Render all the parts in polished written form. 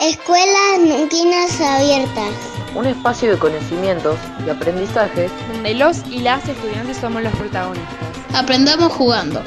Escuelas Nunquinas Abiertas. Un espacio de conocimientos y aprendizajes donde los y las estudiantes somos los protagonistas. Aprendamos jugando.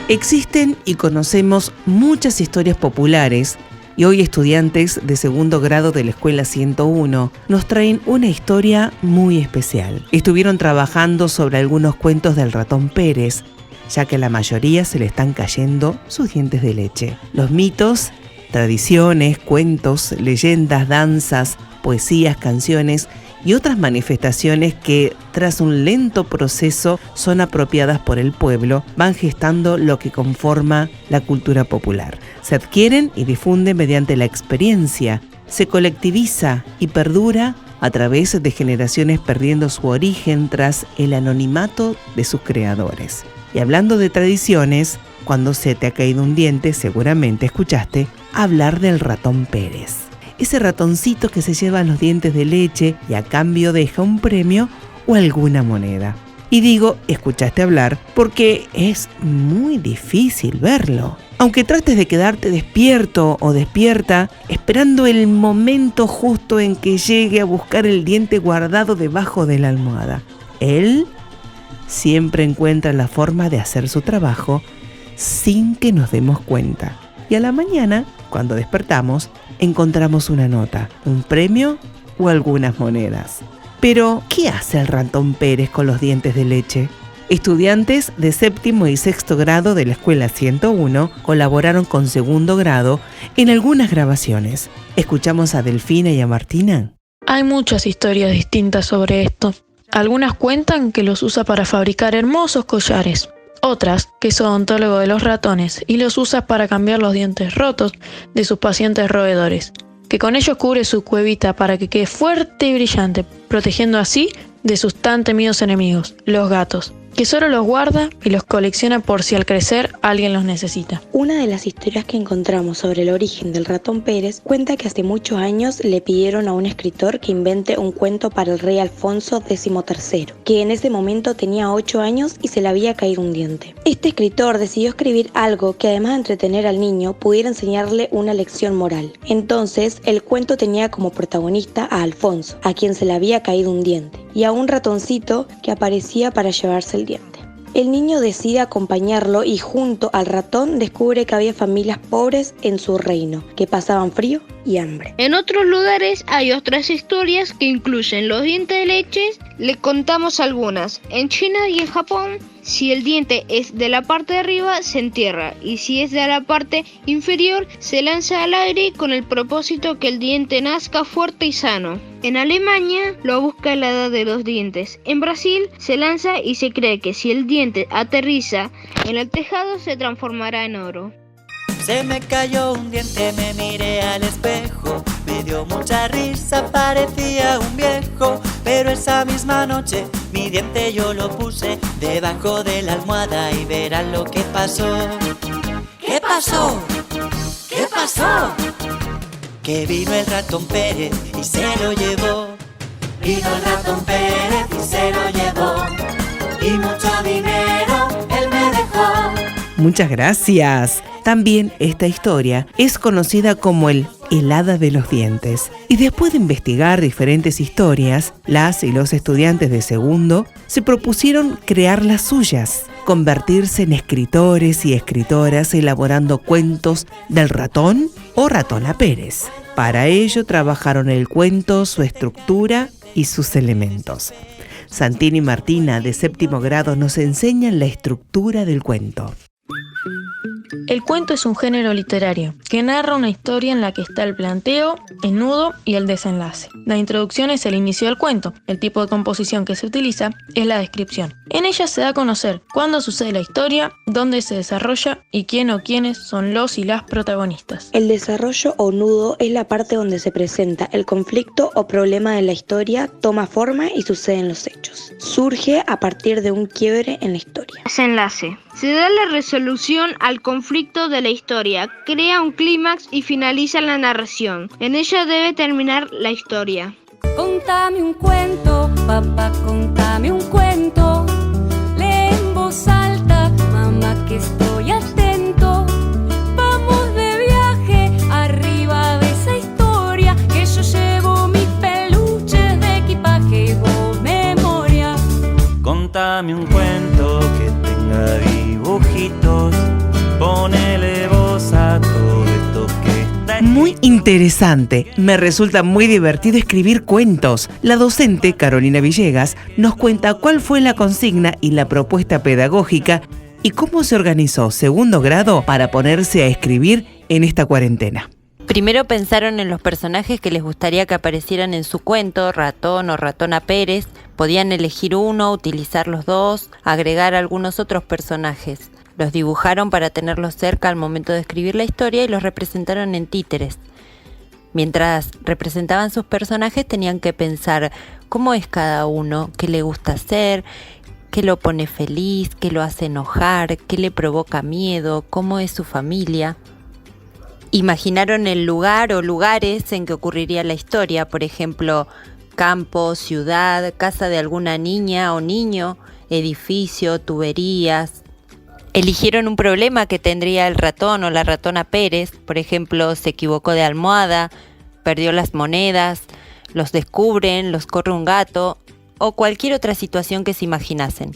Existen y conocemos muchas historias populares y hoy estudiantes de segundo grado de la Escuela 101 nos traen una historia muy especial. Estuvieron trabajando sobre algunos cuentos del ratón Pérez, ya que a la mayoría se le están cayendo sus dientes de leche. Los mitos, tradiciones, cuentos, leyendas, danzas, poesías, canciones y otras manifestaciones que, tras un lento proceso, son apropiadas por el pueblo, van gestando lo que conforma la cultura popular. Se adquieren y difunden mediante la experiencia, se colectiviza y perdura a través de generaciones perdiendo su origen tras el anonimato de sus creadores. Y hablando de tradiciones, cuando se te ha caído un diente, seguramente escuchaste hablar del ratón Pérez. Ese ratoncito que se lleva los dientes de leche y a cambio deja un premio o alguna moneda. Y digo, escuchaste hablar porque es muy difícil verlo. Aunque trates de quedarte despierto o despierta, esperando el momento justo en que llegue a buscar el diente guardado debajo de la almohada. Él siempre encuentra la forma de hacer su trabajo sin que nos demos cuenta. Y a la mañana, cuando despertamos, encontramos una nota, un premio o algunas monedas. Pero, ¿qué hace el ratón Pérez con los dientes de leche? Estudiantes de séptimo y sexto grado de la Escuela 101 colaboraron con segundo grado en algunas grabaciones. ¿Escuchamos a Delfina y a Martina? Hay muchas historias distintas sobre esto. Algunas cuentan que los usa para fabricar hermosos collares. Otras, que es odontólogo de los ratones y los usa para cambiar los dientes rotos de sus pacientes roedores, que con ellos cubre su cuevita para que quede fuerte y brillante, protegiendo así de sus tan temidos enemigos, los gatos, que solo los guarda y los colecciona por si al crecer alguien los necesita. Una de las historias que encontramos sobre el origen del ratón Pérez cuenta que hace muchos años le pidieron a un escritor que invente un cuento para el rey Alfonso XIII, que en ese momento tenía 8 años y se le había caído un diente. Este escritor decidió escribir algo que, además de entretener al niño, pudiera enseñarle una lección moral. Entonces, el cuento tenía como protagonista a Alfonso, a quien se le había caído un diente, y a un ratoncito que aparecía para llevarse el diente. El niño decide acompañarlo y junto al ratón descubre que había familias pobres en su reino, que pasaban frío y hambre. En otros lugares hay otras historias que incluyen los dientes de leche. Le contamos algunas. En China y en Japón, si el diente es de la parte de arriba, se entierra, y si es de la parte inferior, se lanza al aire con el propósito que el diente nazca fuerte y sano. En Alemania lo busca la edad de los dientes. En Brasil se lanza y se cree que si el diente aterriza en el tejado se transformará en oro. Se me cayó un diente, me miré al espejo, me dio mucha risa, parecía un viejo, pero esa misma noche mi diente yo lo puse debajo de la almohada y verán lo que pasó. ¿Qué pasó? ¿Qué pasó? Que vino el ratón Pérez y se lo llevó. Vino el ratón Pérez y se lo llevó, y mucho dinero él me dejó. Muchas gracias. También esta historia es conocida como el Hada de los dientes. Y después de investigar diferentes historias, las y los estudiantes de segundo se propusieron crear las suyas, convertirse en escritores y escritoras elaborando cuentos del ratón o ratona Pérez. Para ello trabajaron el cuento, su estructura y sus elementos. Santina y Martina, de séptimo grado, nos enseñan la estructura del cuento. El cuento es un género literario que narra una historia en la que está el planteo, el nudo y el desenlace. La introducción es el inicio del cuento. El tipo de composición que se utiliza es la descripción. En ella se da a conocer cuándo sucede la historia, dónde se desarrolla y quién o quiénes son los y las protagonistas. El desarrollo o nudo es la parte donde se presenta el conflicto o problema de la historia, toma forma y suceden los hechos. Surge a partir de un quiebre en la historia. Desenlace. Se da la resolución al conflicto de la historia, crea un clímax y finaliza la narración. En ella debe terminar la historia. Contame un cuento, papá, contame un cuento. Lee en voz alta, mamá, que estoy atento. Vamos de viaje arriba de esa historia, que yo llevo mis peluches de equipaje y vos memoria. Contame un cuento que tenga dibujitos, ponele voz a todo esto que está Muy interesante. Me resulta muy divertido escribir cuentos. La docente Carolina Villegas nos cuenta cuál fue la consigna y la propuesta pedagógica y cómo se organizó segundo grado para ponerse a escribir en esta cuarentena. Primero pensaron en los personajes que les gustaría que aparecieran en su cuento, Ratón o Ratona Pérez. Podían elegir uno, utilizar los dos, agregar algunos otros personajes. Los dibujaron para tenerlos cerca al momento de escribir la historia y los representaron en títeres. Mientras representaban sus personajes tenían que pensar cómo es cada uno, qué le gusta hacer, qué lo pone feliz, qué lo hace enojar, qué le provoca miedo, cómo es su familia. Imaginaron el lugar o lugares en que ocurriría la historia, por ejemplo, campo, ciudad, casa de alguna niña o niño, edificio, tuberías. Eligieron un problema que tendría el ratón o la ratona Pérez, por ejemplo, se equivocó de almohada, perdió las monedas, los descubren, los corre un gato o cualquier otra situación que se imaginasen.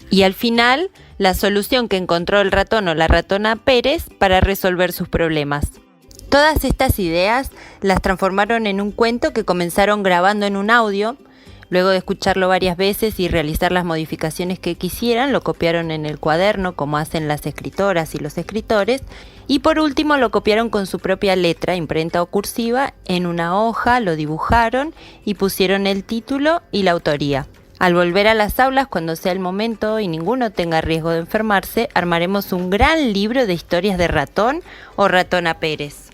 Y al final, la solución que encontró el ratón o la ratona Pérez para resolver sus problemas. Todas estas ideas las transformaron en un cuento que comenzaron grabando en un audio. Luego de escucharlo varias veces y realizar las modificaciones que quisieran, lo copiaron en el cuaderno, como hacen las escritoras y los escritores. Y por último lo copiaron con su propia letra, imprenta o cursiva, en una hoja, lo dibujaron y pusieron el título y la autoría. Al volver a las aulas, cuando sea el momento y ninguno tenga riesgo de enfermarse, armaremos un gran libro de historias de Ratón o Ratona Pérez.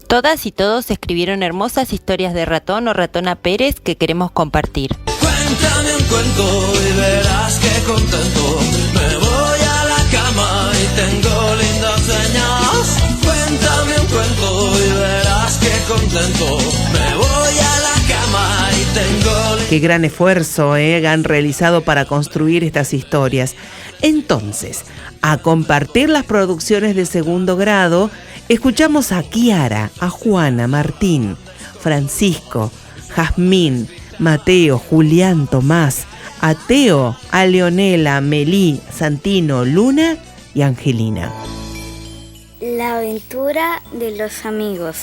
Todas y todos escribieron hermosas historias de Ratón o Ratona Pérez que queremos compartir. Cuéntame un cuento y verás que contento. Me voy a la cama y tengo lindas señas. Cuéntame un cuento y verás que contento. Me voy a la cama y tengo... Qué gran esfuerzo han realizado para construir estas historias. Entonces, a compartir las producciones de segundo grado, escuchamos a Kiara, a Juana, Martín, Francisco, Jazmín, Mateo, Julián, Tomás, a Teo, a Leonela, Melí, Santino, Luna y Angelina. La aventura de los amigos.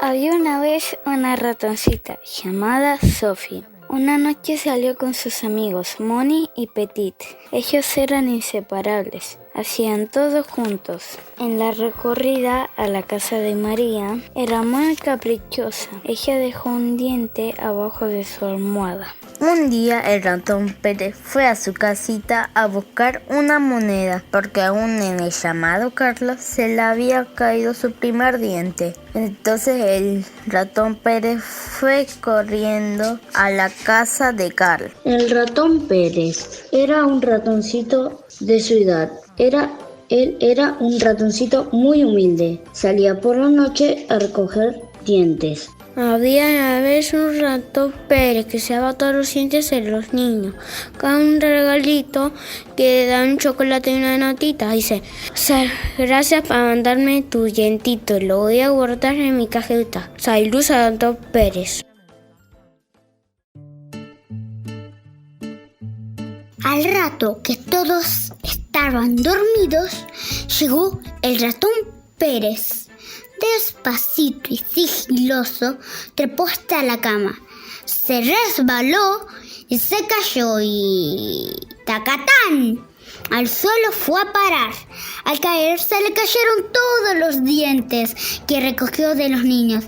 Había una vez una ratoncita llamada Sophie. Una noche salió con sus amigos Moni y Petit. Ellos eran inseparables, hacían todo juntos. En la recorrida a la casa de María era muy caprichosa. Ella dejó un diente abajo de su almohada. Un día el ratón Pérez fue a su casita a buscar una moneda porque a un nene llamado Carlos se le había caído su primer diente. Entonces el ratón Pérez fue corriendo a la casa de Carl. El ratón Pérez era un ratoncito de su edad. Él era un ratoncito muy humilde. Salía por la noche a recoger dientes. Había una vez un ratón Pérez que se daba todos los dientes de los niños. Cada un regalito que le da un chocolate y una notita. Dice, gracias por mandarme tu dientito. Lo voy a guardar en mi cajita. Saludos a ratón Pérez. Al rato que todos estaban dormidos, llegó el ratón Pérez. Despacito y sigiloso trepó hasta la cama. Se resbaló y se cayó y ¡Tacatán! Al suelo fue a parar. Al caerse le cayeron todos los dientes que recogió de los niños.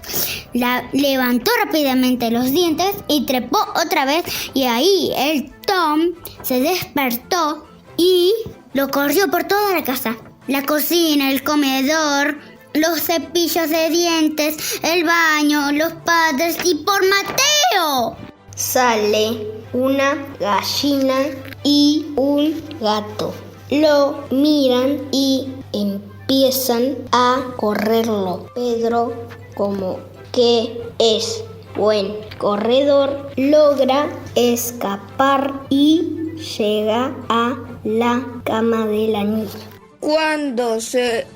Levantó rápidamente los dientes y trepó otra vez, y ahí el Tom se despertó y lo corrió por toda la casa. La cocina, el comedor, los cepillos de dientes, el baño, los padres y por Mateo. Sale una gallina y un gato. Lo miran y empiezan a correrlo. Pedro, como que es buen corredor, logra escapar y llega a la cama de la niña. Cuando se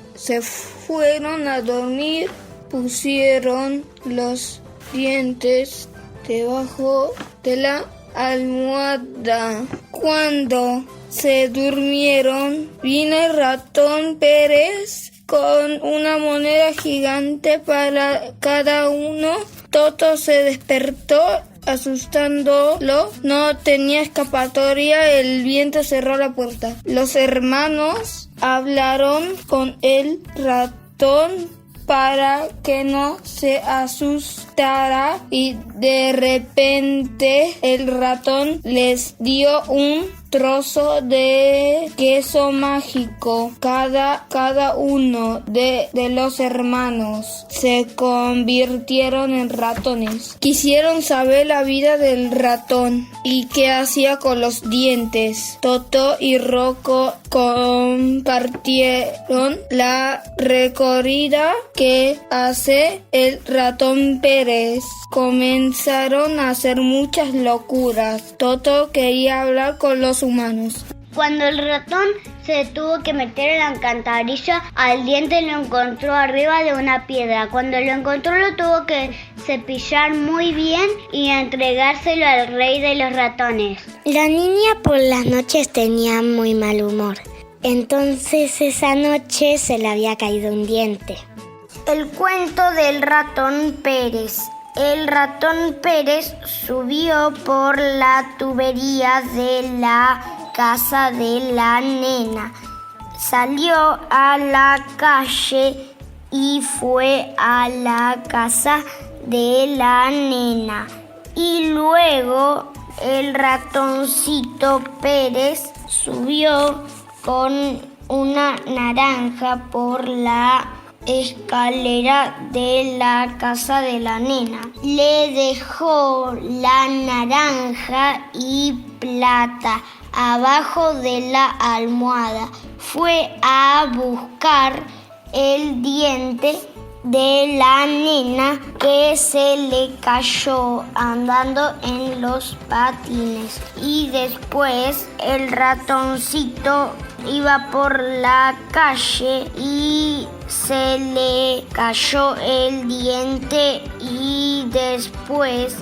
fueron a dormir, pusieron los dientes debajo de la almohada. Cuando se durmieron, vino el ratón Pérez con una moneda gigante para cada uno. Toto se despertó asustándolo. No tenía escapatoria, el viento cerró la puerta. Los hermanos hablaron con el ratón para que no se asustara, y de repente el ratón les dio un trozo de queso mágico. Cada uno de los hermanos se convirtieron en ratones. Quisieron saber la vida del ratón y qué hacía con los dientes. Toto y Rocco compartieron la recorrida que hace el ratón Pérez. Comenzaron a hacer muchas locuras. Toto quería hablar con los humanos. Cuando el ratón se tuvo que meter en la alcantarilla, al diente lo encontró arriba de una piedra. Cuando lo encontró, lo tuvo que cepillar muy bien y entregárselo al rey de los ratones. La niña por las noches tenía muy mal humor. Entonces esa noche se le había caído un diente. El cuento del ratón Pérez. El ratón Pérez subió por la tubería de la casa de la nena. Salió a la calle y fue a la casa de la nena. Y luego el ratoncito Pérez subió con una naranja por la escalera de la casa de la nena. Le dejó la naranja y plata abajo de la almohada. Fue a buscar el diente de la nena que se le cayó andando en los patines. Y después el ratoncito iba por la calle y se le cayó el diente, y después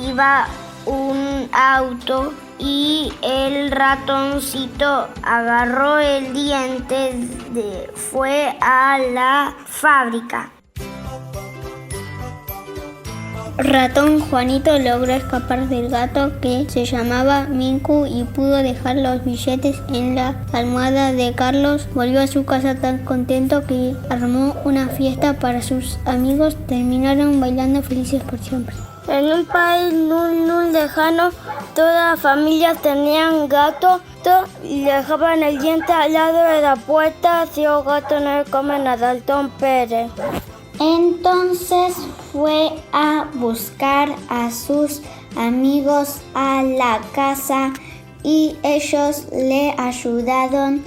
iba un auto y el ratoncito agarró el diente, fue a la fábrica. Ratón Juanito logró escapar del gato que se llamaba Minku y pudo dejar los billetes en la almohada de Carlos. Volvió a su casa tan contento que armó una fiesta para sus amigos. Terminaron bailando felices por siempre. En un país muy lejano, todas las familias tenían gato y dejaban el diente al lado de la puerta, si los gatos no le comen a Ratón Pérez. Entonces fue a buscar a sus amigos a la casa y ellos le ayudaron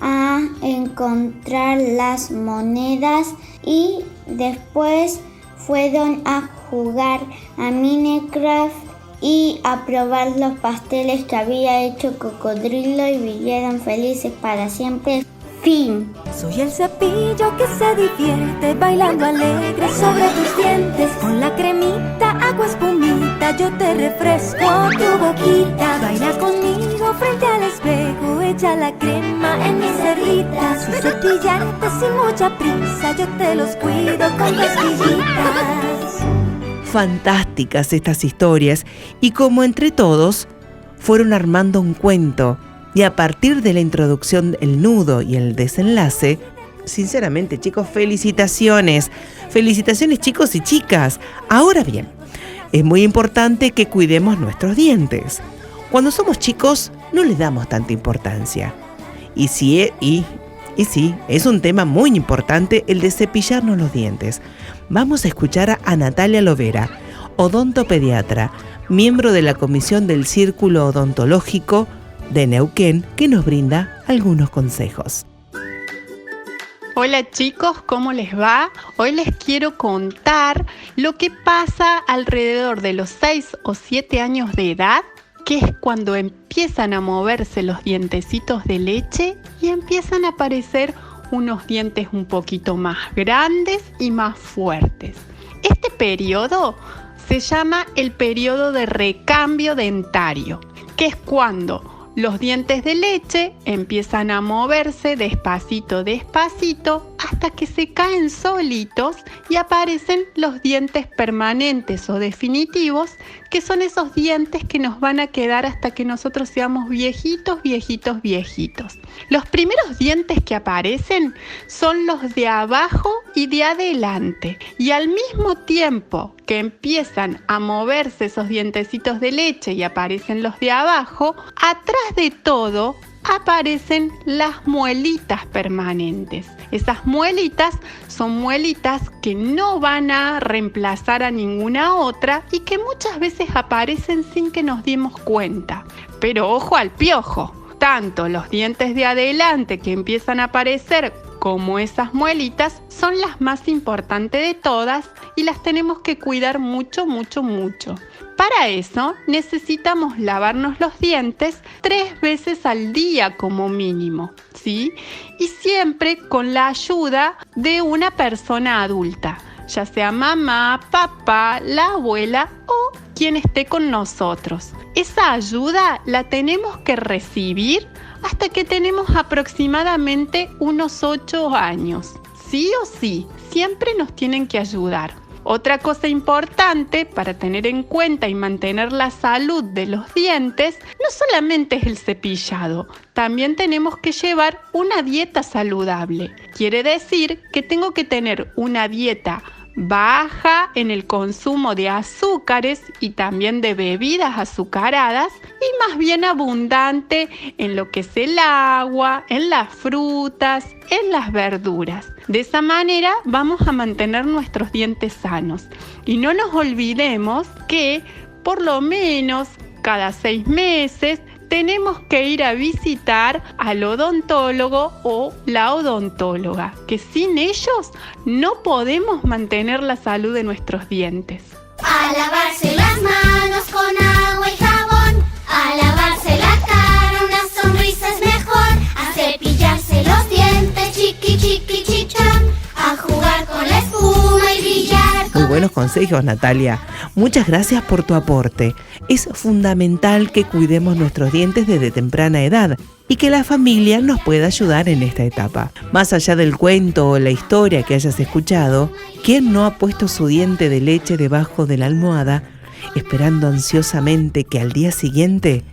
a encontrar las monedas, y después fueron a jugar a Minecraft y a probar los pasteles que había hecho Cocodrilo, y vivieron felices para siempre. Fin. Soy el cepillo que se divierte bailando alegre sobre tus dientes. Con la cremita, agua espumita, yo te refresco tu boquita. Baila conmigo frente al espejo, echa la crema en mis cerditas. Sus cepillantes sin mucha prisa, yo te los cuido con cosquillitas. Fantásticas estas historias, y como entre todos fueron armando un cuento Y a partir de la introducción, el nudo y el desenlace, sinceramente, chicos, felicitaciones. Felicitaciones, chicos y chicas. Ahora bien, es muy importante que cuidemos nuestros dientes. Cuando somos chicos, no le damos tanta importancia. Y sí, es un tema muy importante el de cepillarnos los dientes. Vamos a escuchar a Natalia Lovera, odontopediatra, miembro de la Comisión del Círculo Odontológico de Neuquén, que nos brinda algunos consejos. Hola chicos, ¿cómo les va? Hoy les quiero contar lo que pasa alrededor de los 6 o 7 años de edad, que es cuando empiezan a moverse los dientecitos de leche y empiezan a aparecer unos dientes un poquito más grandes y más fuertes. Este periodo se llama el periodo de recambio dentario, que es cuando los dientes de leche empiezan a moverse despacito, hasta que se caen solitos y aparecen los dientes permanentes o definitivos, que son esos dientes que nos van a quedar hasta que nosotros seamos viejitos. Los primeros dientes que aparecen son los de abajo y de adelante, y al mismo tiempo que empiezan a moverse esos dientecitos de leche y aparecen los de abajo, atrás de todo aparecen las muelitas permanentes. Esas muelitas son muelitas que no van a reemplazar a ninguna otra y que muchas veces aparecen sin que nos demos cuenta. Pero ojo al piojo, tanto los dientes de adelante que empiezan a aparecer como esas muelitas son las más importantes de todas y las tenemos que cuidar mucho. Para eso necesitamos lavarnos los dientes 3 veces al día como mínimo, ¿sí? Y siempre con la ayuda de una persona adulta, ya sea mamá, papá, la abuela o quien esté con nosotros. Esa ayuda la tenemos que recibir hasta que tenemos aproximadamente unos 8 años. Sí o sí, siempre nos tienen que ayudar. Otra cosa importante para tener en cuenta y mantener la salud de los dientes no solamente es el cepillado, también tenemos que llevar una dieta saludable. Quiere decir que tengo que tener una dieta baja en el consumo de azúcares y también de bebidas azucaradas y más bien abundante en lo que es el agua, en las frutas, en las verduras. De esa manera vamos a mantener nuestros dientes sanos y no nos olvidemos que por lo menos cada 6 meses tenemos que ir a visitar al odontólogo o la odontóloga, que sin ellos no podemos mantener la salud de nuestros dientes. A lavarse las manos con agua y jabón, a lavarse la cara, una sonrisa es mejor, a cepillarse los dientes, chichón, a jugar con la espuma y brillar. Muy buenos consejos, Natalia. Muchas gracias por tu aporte. Es fundamental que cuidemos nuestros dientes desde temprana edad y que la familia nos pueda ayudar en esta etapa. Más allá del cuento o la historia que hayas escuchado, ¿quién no ha puesto su diente de leche debajo de la almohada, esperando ansiosamente que al día siguiente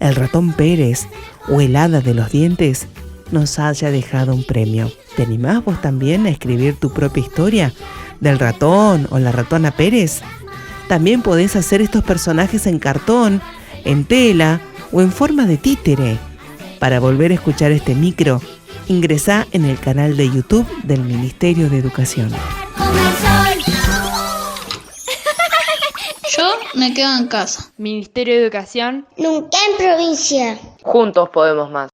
el ratón Pérez o el hada de los dientes nos haya dejado un premio? ¿Te animás vos también a escribir tu propia historia del ratón o la ratona Pérez? También podés hacer estos personajes en cartón, en tela o en forma de títere. Para volver a escuchar este micro, ingresá en el canal de YouTube del Ministerio de Educación. Yo me quedo en casa. Ministerio de Educación. Nunca en provincia. Juntos podemos más.